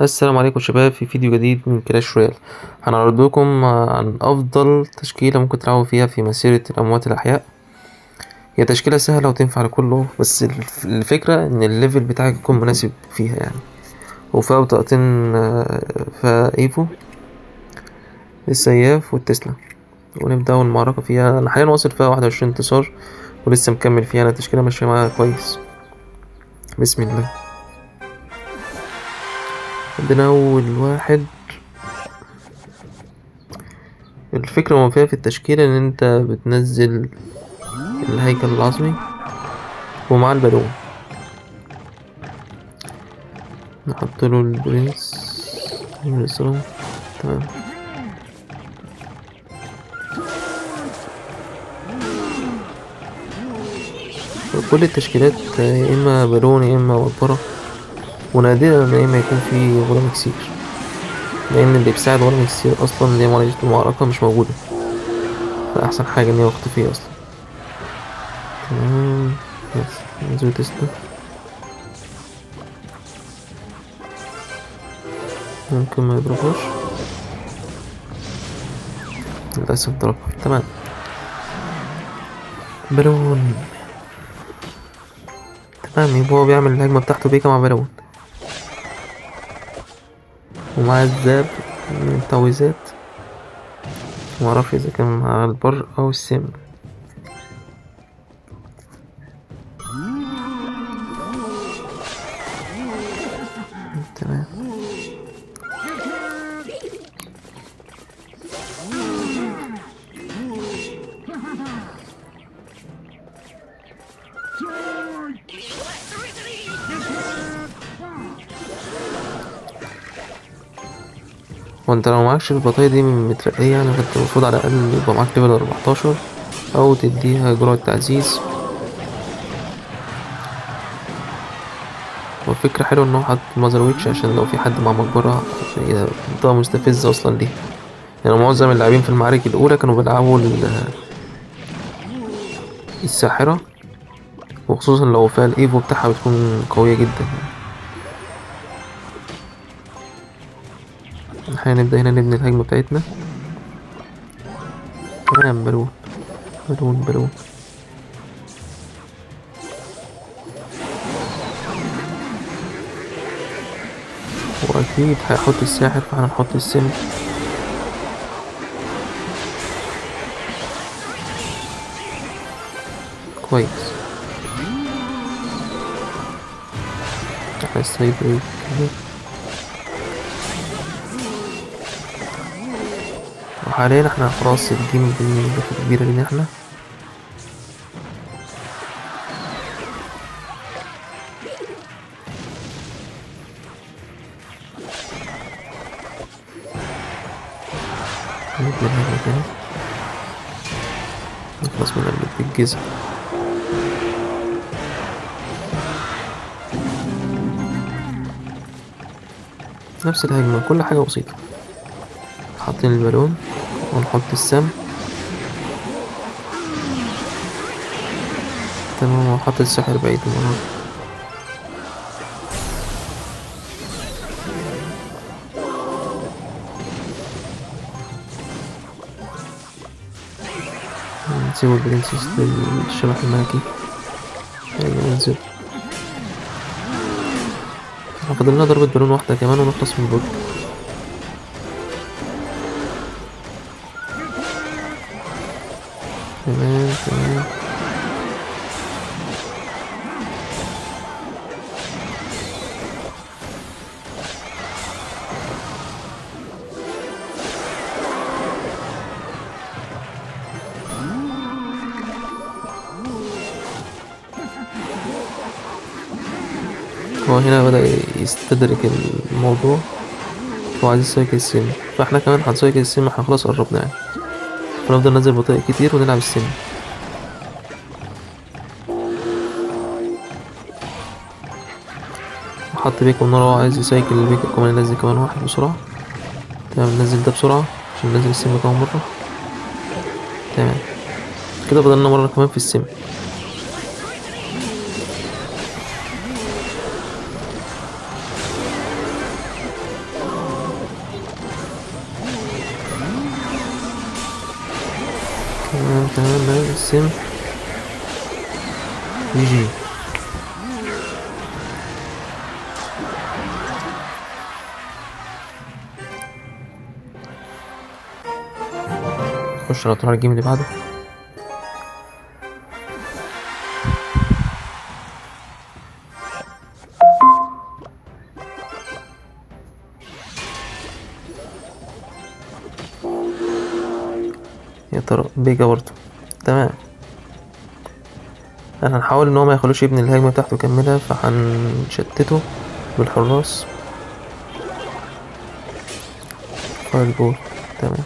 السلام عليكم شباب، في فيديو جديد من كلاش رويال. هنعرض لكم عن افضل تشكيلة ممكن تلعبوا فيها في مسيرة الاموات الاحياء. هي تشكيلة سهلة وتنفع لكله، بس الفكرة ان الليفل بتاعك يكون مناسب فيها يعني. وفيها بطاقتين، فيها ايفو، السياف والتسلا. ونبدأ المعركة فيها. انا حاليا واصل فيها 21 انتصار ولسه مكمل فيها. انا التشكيلة ماشية معايا كويس. بسم الله. عندنا اول واحد. الفكرة ما فيها في التشكيلة ان انت بتنزل الهيكل العظمي ومع البالون. نحط له البرنس الرسول. تمام. كل التشكيلات يا اما بالون يا اما وبرة، ونادرا يا اما يكون في غرام كتير، لان اللي بيساعد غرام كتير اصلا اللي هي معالجة المعركة مش موجودة، فاحسن حاجة ان هي مختفية اصلا. تمام. بس ننزل تسلا. ممكن ما يضربهاش، للأسف ضربها. تمام. بالون. تمام، يبقى هو بيعمل الهجمة بتاعته بيكا مع بالون، ومع الذاب من التعويذات. معرفش إذا كان مع البر أو السم. تمام. وانت لو معكش البطاية دي من مترقية يعني، فانت المفروض على الأقل يبقى معاك ليفل 14 أو تديها جرعة تعزيز. وفكرة حلوة إن هو حط مازر ويتش عشان لو في حد مع مقبرة، هي منطقة مستفزة أصلا ليه. يعني معظم اللاعبين في المعارك الأولى كانوا بيلعبوا الساحرة، وخصوصا لو فيها الإيفو بتاعها بتكون قوية جدا. احنا نبدأ هنا نبني الهجمة بتاعتنا. تمام. بالون بالون بالون. وأكيد هيحط الساحر، فاحنا نحط السم. كويس. احنا السيد كده. وحاليا احنا خلاص الجيم دي نقطة كبيرة لينا احنا. نبني الهجمة تاني، نخلص من اللي بالجزء. نفس الهجمة، كل حاجة بسيطة. حاطين البالون ونحط السم. تمام. وحط السحر بعيد المرة دي. نسيب البرنسيس للشبح الملكي. أيوة ننزل. احنا فاضلنا ضربة بالون واحدة كمان ونخلص من البرج. تمام تمام. هو هنا بدأ يستدرك الموضوع، هو عايز يسيكل السن، فاحنا كمان هنسيكل السن. احنا خلاص قربنا يعني، فنفضل ننزل بطيء كتير ونلعب السن. وحط بيك والنار، هو عايز يسيكل البيك كمان، ينزل كمان واحد بسرعة. تمام. ننزل ده بسرعة عشان ننزل السم كمان مرة. تمام. كده فضلنا مرة كمان في السم. تمام نقسم. جي. نخش على طول على الجيم اللي بعده. يا ترى بيجا برضه. تمام. احنا هنحاول ان هو ما يخلوش يبني الهجمة بتاعته يكملها، فهنشتته بالحراس. فاير بول. تمام.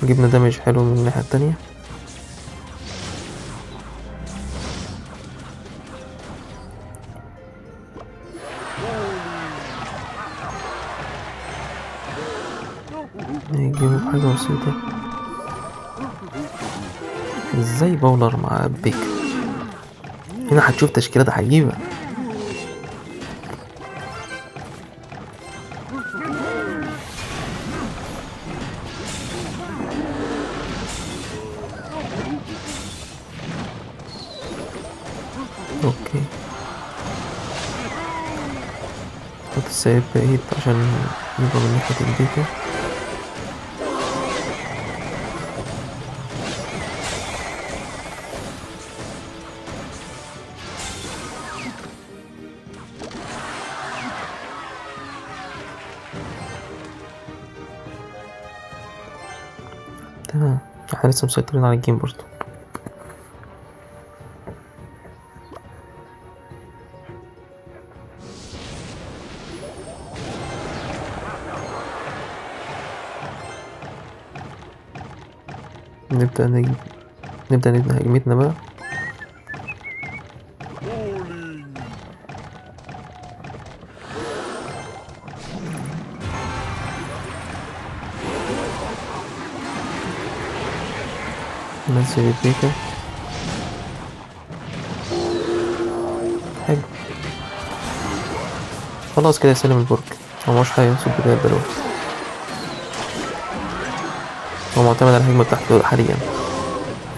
جبنا دامج حلو من الناحية التانية. نجيبه بحاجة بسيطة. ازاي باولر مع بيك؟ هنا هتشوف تشكيلات عجيبة. اوكي. حط السيد بعيد عشان يبقى من ناحية البيكا. تمام. احنا لسه مسيطرين على الجيم برضه. نبدأ نبني هجمتنا بقى. ننزل البيكا. حلو. خلاص كده يسلم البرج. هو مش هيوصل بداية دلوقتي. هو معتمد على الهجمة بتاعته حاليا،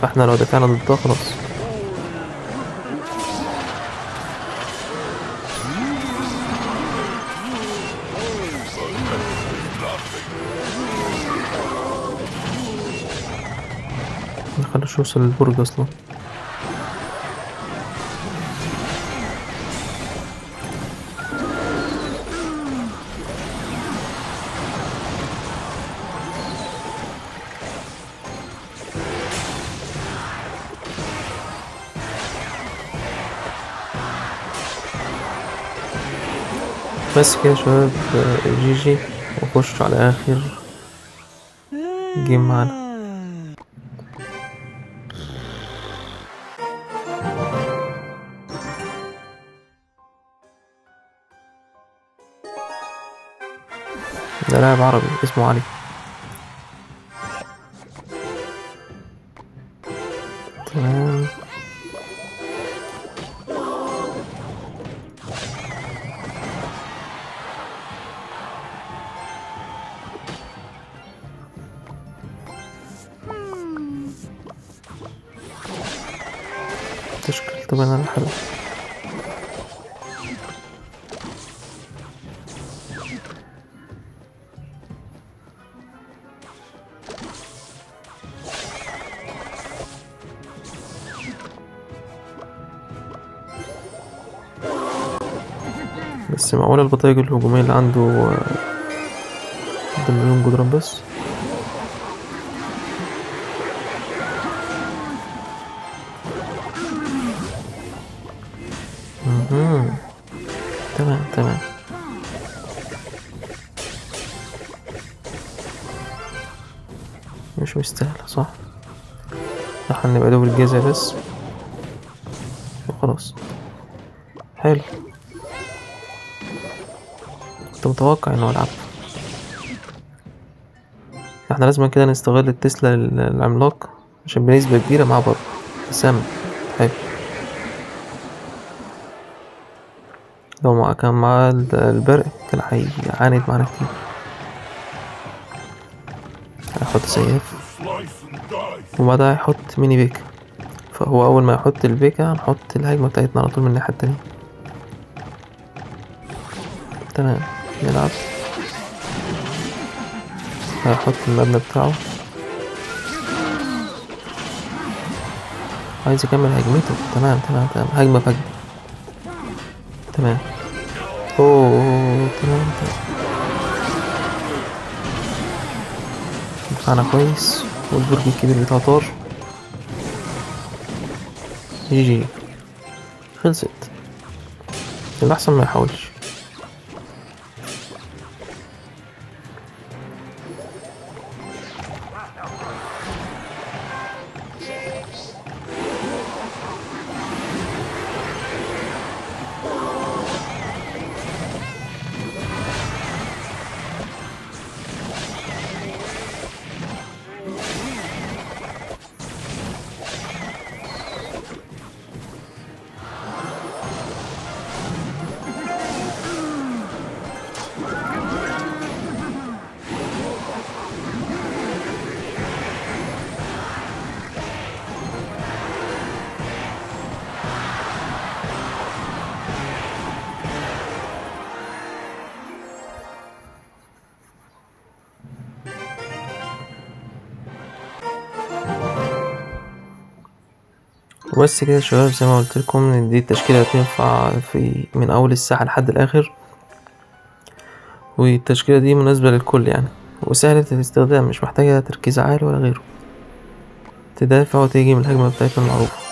فاحنا لو دفعنا ضدها خلاص. مخلوش يوصل للبرج اصلا. بس كده يا شباب، جي جي. وخش على اخر جيم معانا. ده لاعب عربي اسمه علي. تمام. تشكيل طبعا على حلو. بس معقول البطايق الهجومية اللي عنده ده مليون جدران بس. تمام تمام. مش مستاهلة صح. راح نبقى دوب الجزء بس وخلاص. حلو. كنت متوقع انه العب. احنا لازم كده نستغل التسلا العملاق عشان بنسبة كبيرة مع بعض. سام. حلو. لو كان معاه البرق كان هيعاند معانا كتير. هيحط سياف وبعدها هيحط ميني بيكا، فهو اول ما يحط البيكا هنحط الهجمة بتاعتنا على طول من الناحية التانية. تمام نلعب. هيحط المبنى بتاعه، عايز يكمل هجمته. تمام تمام تمام، هجمة فجأة. تمام. اوه تمام تمام. دفعنا كويس والبرج الكبير بتاعه طار. جي جي، خلصت. الأحسن ما يحاولش. وبس كده يا شباب، زي ما قلت لكم ان دي التشكيلة تنفع في من اول الساحة لحد الاخر، والتشكيلة دي مناسبة للكل يعني، وسهلة الاستخدام، مش محتاجة تركيز عالي ولا غيره. تدافع وتيجي من الهجمة بتاعتنا المعروفة.